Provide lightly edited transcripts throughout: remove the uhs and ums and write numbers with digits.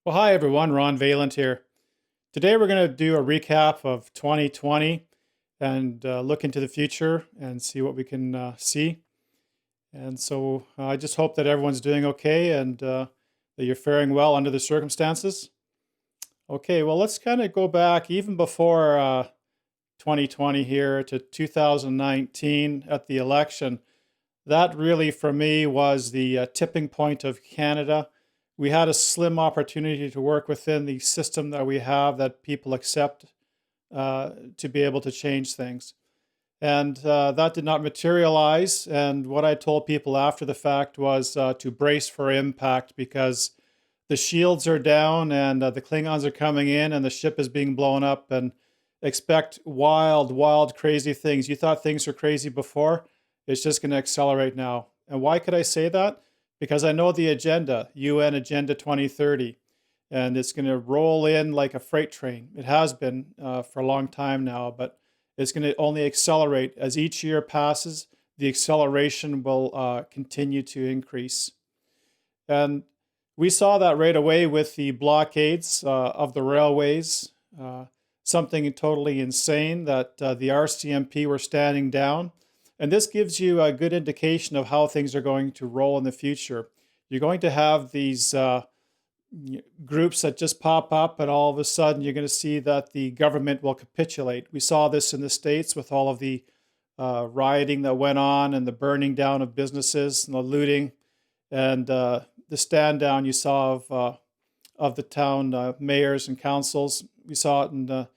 Well, hi everyone, Ron Valant here. Today we're going to do a recap of 2020 and look into the future and see what we can see. And so I just hope that everyone's doing okay and that you're faring well under the circumstances. Okay, well, let's kind of go back even before 2020 here to 2019 at the election. That really, for me, was the tipping point of Canada. We had a slim opportunity to work within the system that we have that people accept to be able to change things. And that did not materialize. And what I told people after the fact was to brace for impact because the shields are down and the Klingons are coming in and the ship is being blown up and expect wild, wild, crazy things. You thought things were crazy before, it's just going to accelerate now. And why could I say that? Because I know the agenda, UN Agenda 2030, and it's going to roll in like a freight train. It has been for a long time now, but it's going to only accelerate as each year passes. The acceleration will continue to increase. And we saw that right away with the blockades of the railways, something totally insane that the RCMP were standing down. And this gives you a good indication of how things are going to roll in the future. You're going to have these groups that just pop up, and all of a sudden you're going to see that the government will capitulate. We saw this in the States with all of the rioting that went on and the burning down of businesses and the looting and the stand down you saw of the town mayors and councils. We saw it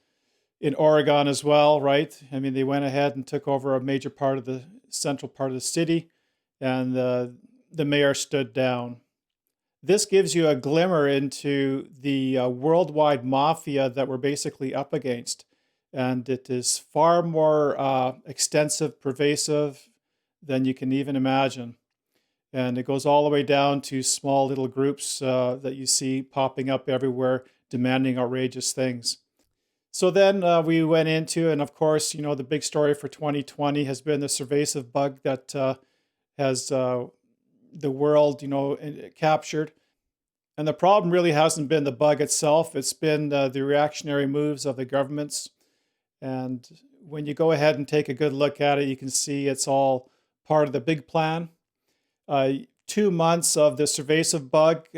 in Oregon as well, right? I mean, they went ahead and took over a major part of the central part of the city, and the mayor stood down. This gives you a glimmer into the worldwide mafia that we're basically up against. And it is far more extensive, pervasive than you can even imagine. And it goes all the way down to small little groups that you see popping up everywhere, demanding outrageous things. So then we went into, and of course, you know, the big story for 2020 has been the Cervasive bug that has the world, you know, captured. And the problem really hasn't been the bug itself, it's been the reactionary moves of the governments. And when you go ahead and take a good look at it, you can see it's all part of the big plan. 2 months of the Cervasive bug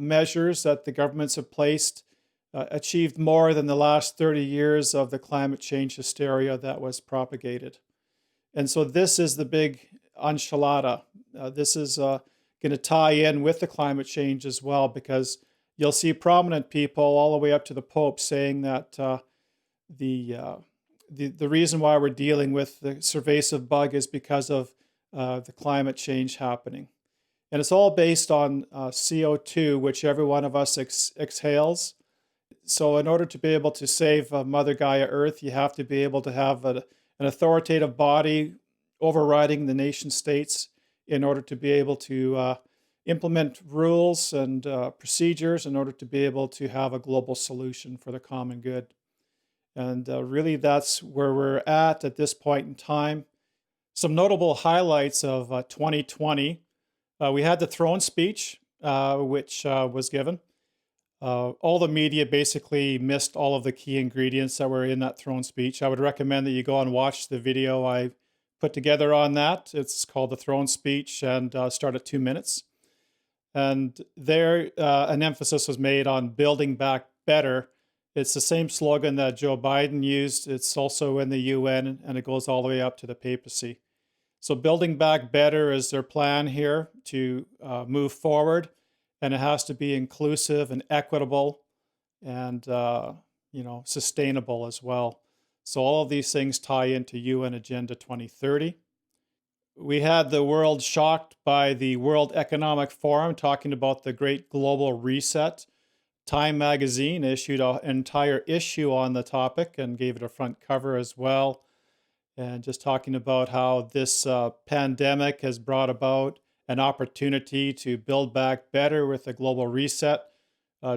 measures that the governments have placed achieved more than the last 30 years of the climate change hysteria that was propagated. And so this is the big enchilada. This is going to tie in with the climate change as well, because you'll see prominent people all the way up to the Pope saying that the reason why we're dealing with the Cervasive bug is because of the climate change happening. And it's all based on CO2, which every one of us exhales. So in order to be able to save Mother Gaia Earth, you have to be able to have an authoritative body overriding the nation states in order to be able to implement rules and procedures in order to be able to have a global solution for the common good. And really that's where we're at this point in time. Some notable highlights of 2020. We had the throne speech, which was given. All the media basically missed all of the key ingredients that were in that throne speech. I would recommend that you go and watch the video I put together on that. It's called The Throne Speech and start at 2 minutes. And there, an emphasis was made on building back better. It's the same slogan that Joe Biden used. It's also in the UN, and it goes all the way up to the papacy. So building back better is their plan here to move forward. And it has to be inclusive and equitable and sustainable as well. So all of these things tie into UN Agenda 2030. We had the world shocked by the World Economic Forum talking about the Great Global Reset. Time magazine issued an entire issue on the topic and gave it a front cover as well. And just talking about how this pandemic has brought about an opportunity to build back better with a global reset.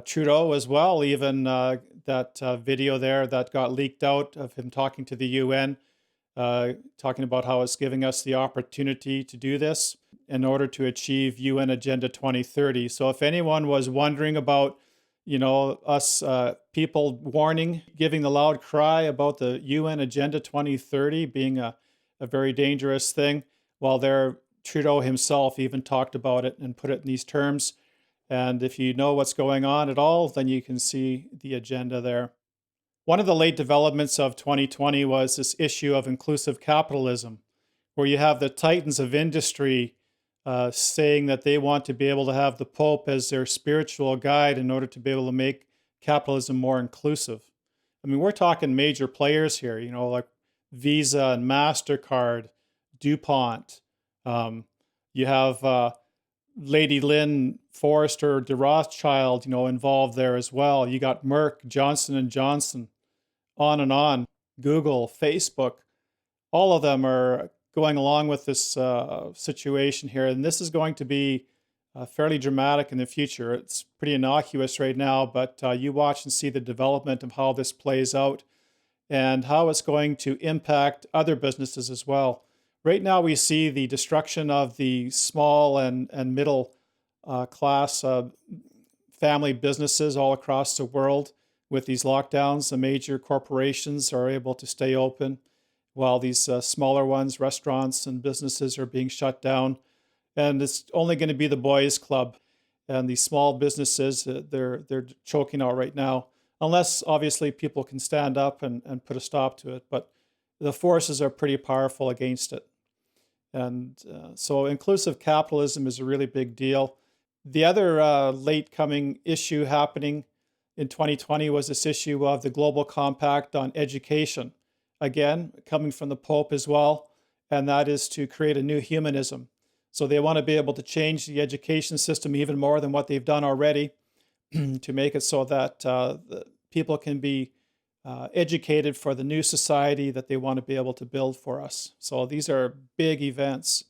Trudeau as well, even that video there that got leaked out of him talking to the UN, talking about how it's giving us the opportunity to do this in order to achieve UN Agenda 2030. So if anyone was wondering about, us people warning, giving the loud cry about the UN Agenda 2030 being a very dangerous thing, while Trudeau himself even talked about it and put it in these terms. And if you know what's going on at all, then you can see the agenda there. One of the late developments of 2020 was this issue of inclusive capitalism, where you have the titans of industry saying that they want to be able to have the Pope as their spiritual guide in order to be able to make capitalism more inclusive. I mean, we're talking major players here, like Visa and MasterCard, DuPont. You have Lady Lynn Forrester de Rothschild, involved there as well. You got Merck, Johnson & Johnson, on and on. Google, Facebook, all of them are going along with this situation here. And this is going to be fairly dramatic in the future. It's pretty innocuous right now, but you watch and see the development of how this plays out and how it's going to impact other businesses as well. Right now, we see the destruction of the small and middle class family businesses all across the world. With these lockdowns, the major corporations are able to stay open, while these smaller ones, restaurants and businesses, are being shut down. And it's only going to be the boys' club. And these small businesses, they're choking out right now, unless obviously people can stand up and put a stop to it. But the forces are pretty powerful against it. And so inclusive capitalism is a really big deal. The other late coming issue happening in 2020 was this issue of the Global Compact on Education. Again, coming from the Pope as well, and that is to create a new humanism. So they want to be able to change the education system even more than what they've done already to make it so that people can be educated for the new society that they want to be able to build for us. So these are big events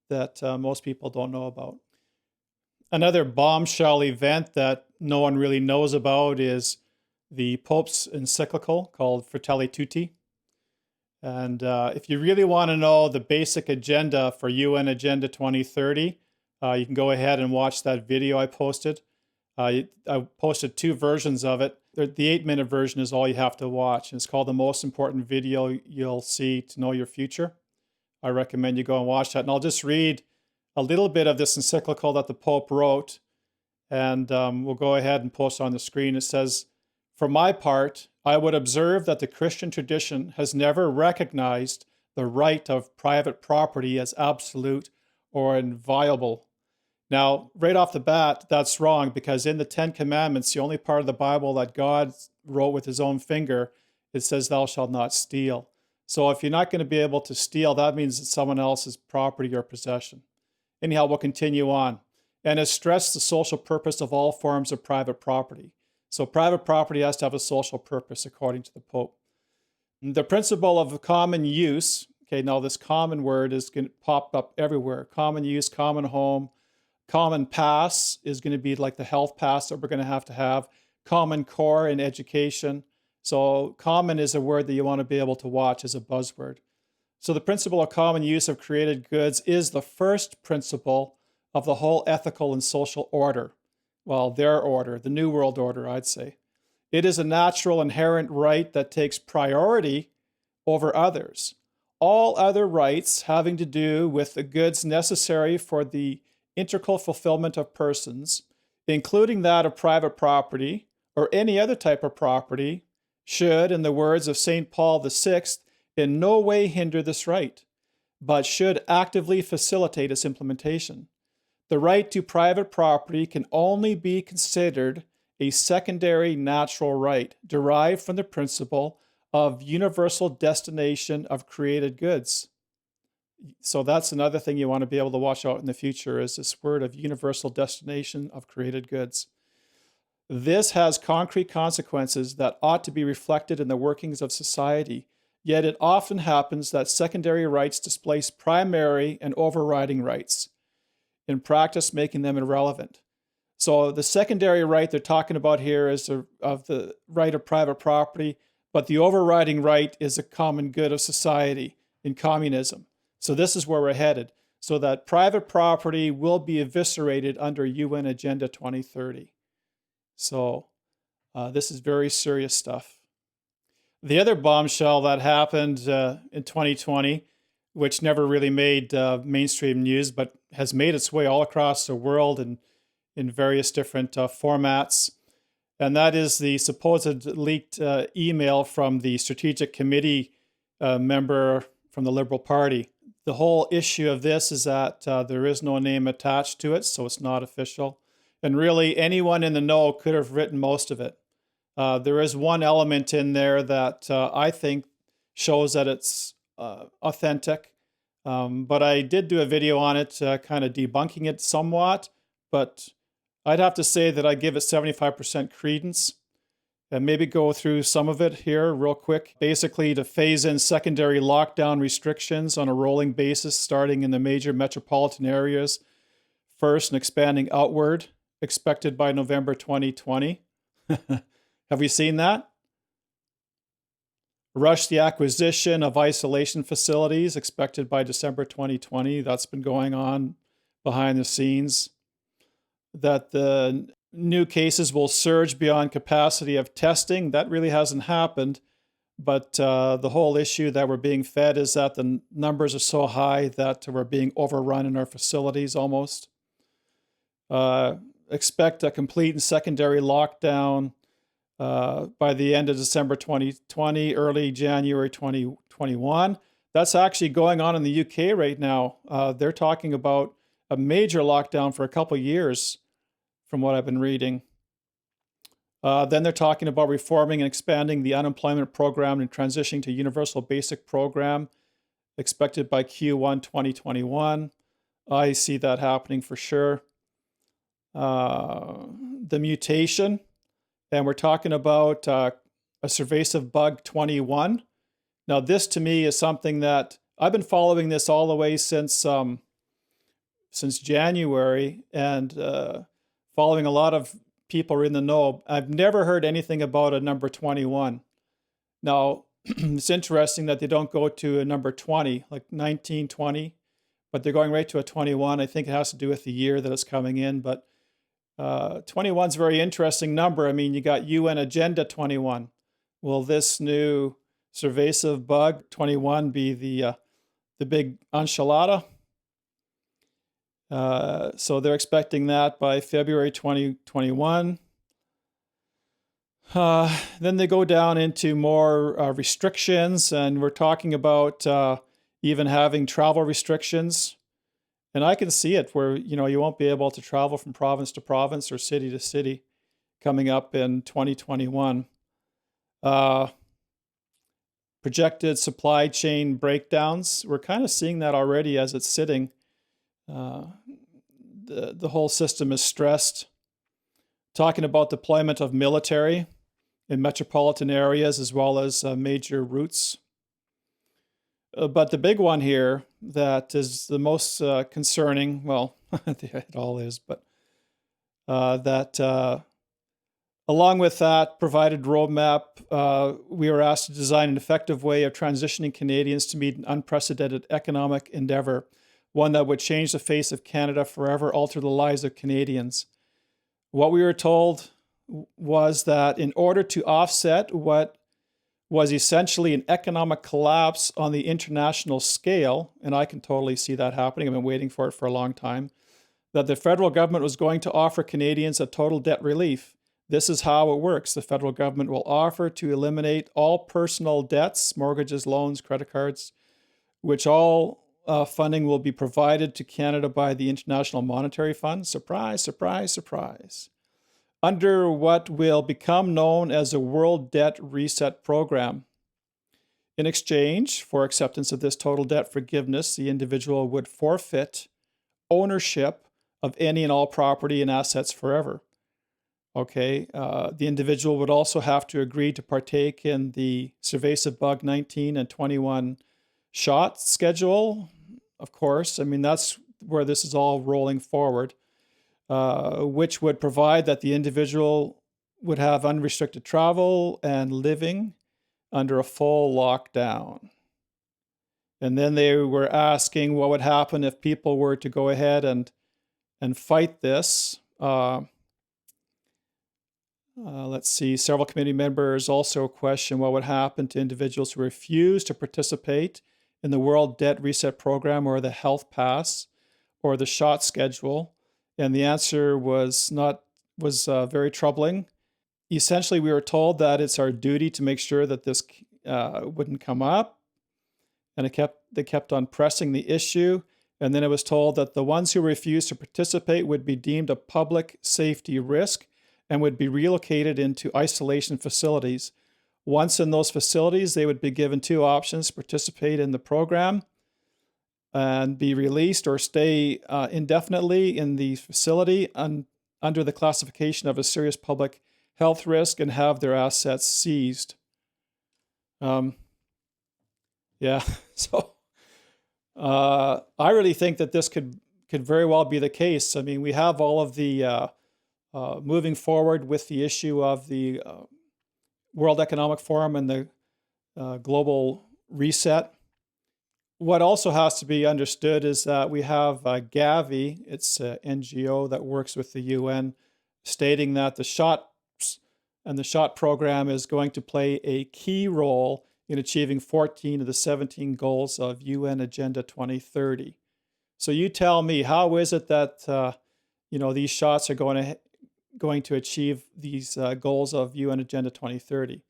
that most people don't know about. Another bombshell event that no one really knows about is the Pope's encyclical called Fratelli Tutti. And if you really want to know the basic agenda for UN Agenda 2030, you can go ahead and watch that video I posted. I posted 2 versions of it. The 8-minute version is all you have to watch. And it's called The Most Important Video You'll See to Know Your Future. I recommend you go and watch that. And I'll just read a little bit of this encyclical that the Pope wrote. And we'll go ahead and post on the screen. It says, "For my part, I would observe that the Christian tradition has never recognized the right of private property as absolute or inviolable." Now, right off the bat, that's wrong, because in the 10 Commandments, the only part of the Bible that God wrote with his own finger, it says, "Thou shalt not steal." So if you're not going to be able to steal, that means it's someone else's property or possession. Anyhow, we'll continue on. And has stressed the social purpose of all forms of private property. So private property has to have a social purpose, according to the Pope. The principle of common use, okay, now this common word is going to pop up everywhere. Common use, common home. Common pass is going to be like the health pass that we're going to have. Common core in education. So common is a word that you want to be able to watch as a buzzword. So the principle of common use of created goods is the first principle of the whole ethical and social order. Well, their order, the New World Order, I'd say. It is a natural inherent right that takes priority over others. All other rights having to do with the goods necessary for the integral fulfillment of persons, including that of private property or any other type of property, should, in the words of St. Paul VI, in no way hinder this right, but should actively facilitate its implementation. The right to private property can only be considered a secondary natural right derived from the principle of universal destination of created goods. So that's another thing you want to be able to watch out in the future, is this word of universal destination of created goods. This has concrete consequences that ought to be reflected in the workings of society, yet it often happens that secondary rights displace primary and overriding rights, in practice making them irrelevant. So the secondary right they're talking about here is of the right of private property, but the overriding right is a common good of society in communism. So this is where we're headed, so that private property will be eviscerated under UN Agenda 2030. So This is very serious stuff. The other bombshell that happened in 2020, which never really made mainstream news, but has made its way all across the world and in various different formats, and that is the supposed leaked email from the Strategic Committee member from the Liberal Party. The whole issue of this is that there is no name attached to it, so it's not official. And really, anyone in the know could have written most of it. There is one element in there that I think shows that it's authentic, but I did do a video on it, kind of debunking it somewhat, but I'd have to say that I give it 75% credence. And maybe go through some of it here real quick. Basically, to phase in secondary lockdown restrictions on a rolling basis, starting in the major metropolitan areas first and expanding outward, expected by November 2020. Have we seen that? Rush the acquisition of isolation facilities, expected by December 2020. That's been going on behind the scenes. That the new cases will surge beyond capacity of testing. That really hasn't happened. But the whole issue that we're being fed is that the numbers are so high that we're being overrun in our facilities almost. Expect a complete and secondary lockdown by the end of December 2020, early January 2021. That's actually going on in the UK right now. They're talking about a major lockdown for a couple of years, from what I've been reading. Then they're talking about reforming and expanding the unemployment program and transitioning to universal basic program, expected by Q1 2021. I see that happening for sure. The mutation, and we're talking about a Cervasive Bug 21. Now, this to me is something that I've been following this all the way since January, and following a lot of people in the know. I've never heard anything about a number 21. Now, it's interesting that they don't go to a number 20, like 1920, but they're going right to a 21. I think it has to do with the year that it's coming in, but 21 is a very interesting number. I mean, you got UN Agenda 21. Will this new Cervasive Bug 21 be the big enchilada? So they're expecting that by February 2021. Then they go down into more restrictions, and we're talking about even having travel restrictions. And I can see it where, you won't be able to travel from province to province or city to city coming up in 2021. Projected supply chain breakdowns. We're kind of seeing that already as it's sitting. The whole system is stressed. Talking about deployment of military in metropolitan areas as well as major routes. But the big one here that is the most concerning, well, it all is, but that along with that provided roadmap, we were asked to design an effective way of transitioning Canadians to meet an unprecedented economic endeavor, one that would change the face of Canada forever, alter the lives of Canadians. What we were told was that in order to offset what was essentially an economic collapse on the international scale, and I can totally see that happening, I've been waiting for it for a long time, that the federal government was going to offer Canadians a total debt relief. This is how it works. The federal government will offer to eliminate all personal debts, mortgages, loans, credit cards, which all funding will be provided to Canada by the International Monetary Fund. Surprise, surprise, surprise. Under what will become known as the World Debt Reset Program. In exchange for acceptance of this total debt forgiveness, the individual would forfeit ownership of any and all property and assets forever. Okay, the individual would also have to agree to partake in the Cervasive Bug 19 and 21 shot schedule, of course. I mean, that's where this is all rolling forward, which would provide that the individual would have unrestricted travel and living under a full lockdown. And then they were asking what would happen if people were to go ahead and fight this. Let's see, several committee members also question what would happen to individuals who refuse to participate in the World Debt Reset Program or the Health Pass or the shot schedule. And the answer was not was very troubling. Essentially, we were told that it's our duty to make sure that this wouldn't come up, and they kept on pressing the issue. And then it was told that the ones who refused to participate would be deemed a public safety risk and would be relocated into isolation facilities. Once in those facilities, they would be given two options: participate in the program and be released, or stay indefinitely in the facility under the classification of a serious public health risk and have their assets seized. Um, yeah, so I really think that this could very well be the case. I mean, we have all of the moving forward with the issue of the World Economic Forum and the global reset. What also has to be understood is that we have Gavi, it's an NGO that works with the UN, stating that the shots and the shot program is going to play a key role in achieving 14 of the 17 goals of UN Agenda 2030. So you tell me, how is it that these shots are going to achieve these goals of UN Agenda 2030?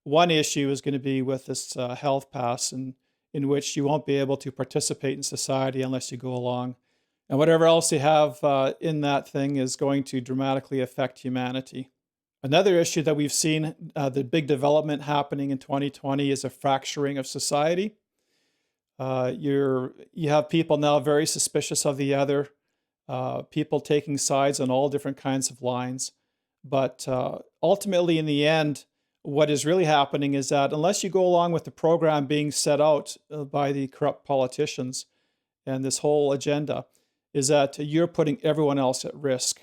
One issue is going to be with this health pass, and in which you won't be able to participate in society unless you go along. And whatever else you have in that thing is going to dramatically affect humanity. Another issue that we've seen, the big development happening in 2020, is a fracturing of society. You have people now very suspicious of the other, people taking sides on all different kinds of lines. But ultimately, in the end, what is really happening is that unless you go along with the program being set out by the corrupt politicians and this whole agenda, is that you're putting everyone else at risk.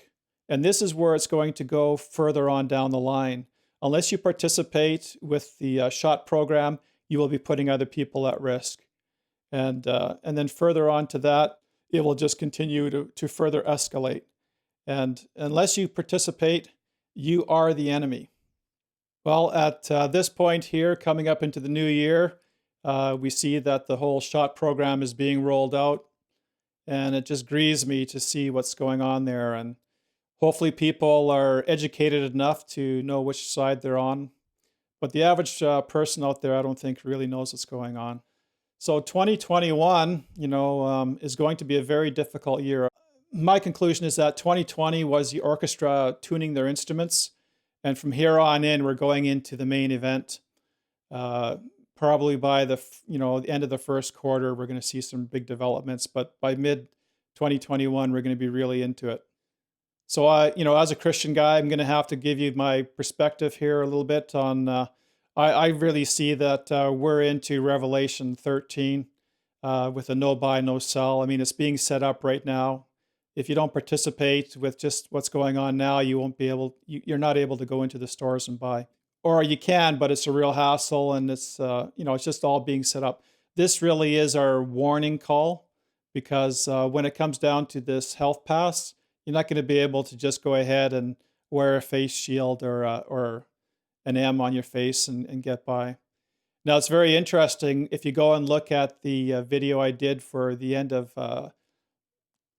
And this is where it's going to go further on down the line. Unless you participate with the SHOT program, you will be putting other people at risk. And then further on to that, it will just continue to further escalate. And unless you participate, you are the enemy. Well, at this point here, coming up into the new year, we see that the whole SHOT program is being rolled out. And it just grieves me to see what's going on there. And hopefully people are educated enough to know which side they're on. But the average person out there, I don't think really knows what's going on. So 2021, is going to be a very difficult year. My conclusion is that 2020 was the orchestra tuning their instruments. And from here on in, we're going into the main event. Probably by the end of the first quarter, we're going to see some big developments. But by mid 2021, we're going to be really into it. So as a Christian guy, I'm going to have to give you my perspective here a little bit on. I really see that we're into Revelation 13 with a no buy, no sell. I mean, it's being set up right now. If you don't participate with just what's going on now, you're not able to go into the stores and buy. Or you can, but it's a real hassle, and it's just all being set up. This really is our warning call, because when it comes down to this health pass, you're not going to be able to just go ahead and wear a face shield or an M on your face and get by. Now, it's very interesting. If you go and look at the video I did for the end of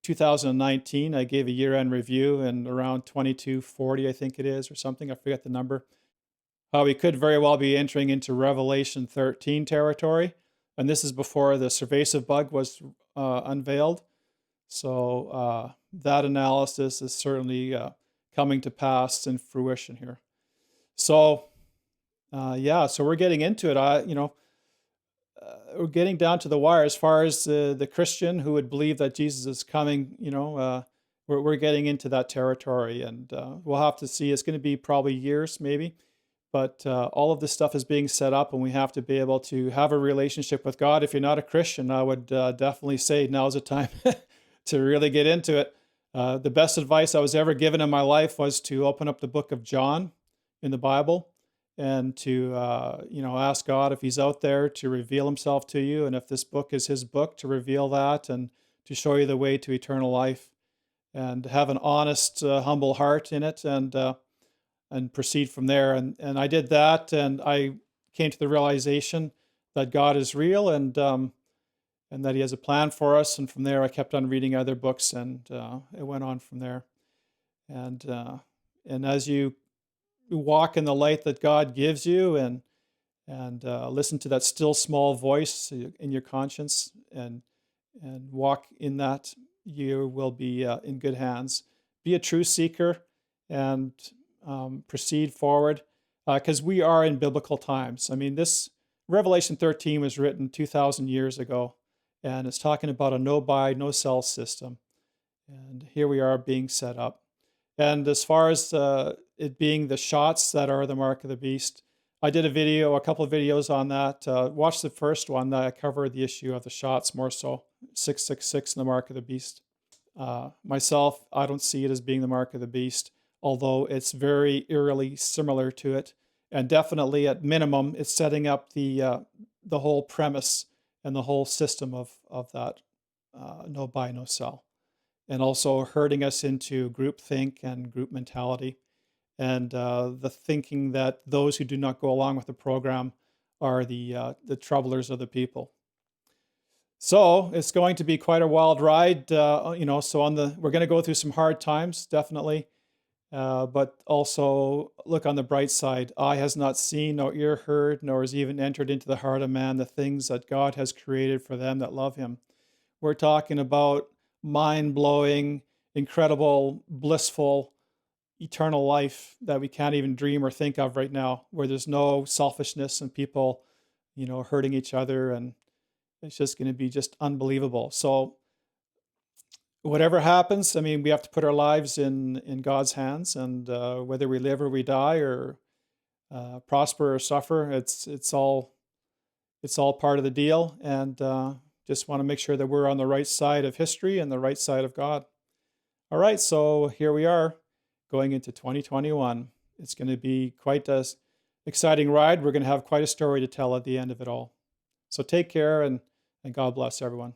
2019, I gave a year-end review, and around 2240, I think it is, or something. I forget the number. We could very well be entering into Revelation 13 territory. And this is before the Survasive bug was unveiled. So that analysis is certainly coming to pass in fruition here. So, so we're getting into it. We're getting down to the wire as far as the Christian who would believe that Jesus is coming. We're getting into that territory, and we'll have to see. It's going to be probably years, maybe. But all of this stuff is being set up, and we have to be able to have a relationship with God. If you're not a Christian, I would definitely say now's the time to really get into it. The best advice I was ever given in my life was to open up the book of John in the Bible and to ask God if he's out there to reveal himself to you, and if this book is his book, to reveal that and to show you the way to eternal life, and have an honest, humble heart in it, and and proceed from there. And I did that, and I came to the realization that God is real, and that He has a plan for us. And from there, I kept on reading other books, and it went on from there. And as you walk in the light that God gives you, and listen to that still small voice in your conscience, and walk in that, you will be in good hands. Be a true seeker, and proceed forward, because we are in biblical times. I mean, this Revelation 13 was written 2,000 years ago, and it's talking about a no buy, no sell system. And here we are being set up. And as far as it being the shots that are the mark of the beast, I did a couple of videos on that. Watch the first one that I covered the issue of the shots more so, 666 and the mark of the beast. Myself, I don't see it as being the mark of the beast, although it's very eerily similar to it. And definitely at minimum, it's setting up the whole premise and the whole system of that no buy, no sell. And also herding us into groupthink and group mentality, and the thinking that those who do not go along with the program are the troublers of the people. So it's going to be quite a wild ride, So we're going to go through some hard times, definitely, but also look on the bright side. Eye has not seen, nor ear heard, nor has even entered into the heart of man the things that God has created for them that love Him. We're talking about mind-blowing, incredible, blissful, eternal life that we can't even dream or think of right now, where there's no selfishness and people, hurting each other, and it's just going to be just unbelievable. So whatever happens, I mean, we have to put our lives in God's hands, and whether we live or we die, or prosper or suffer, it's all part of the deal. And just want to make sure that we're on the right side of history and the right side of God. All right, so here we are going into 2021. It's going to be quite an exciting ride. We're going to have quite a story to tell at the end of it all. So take care, and God bless everyone.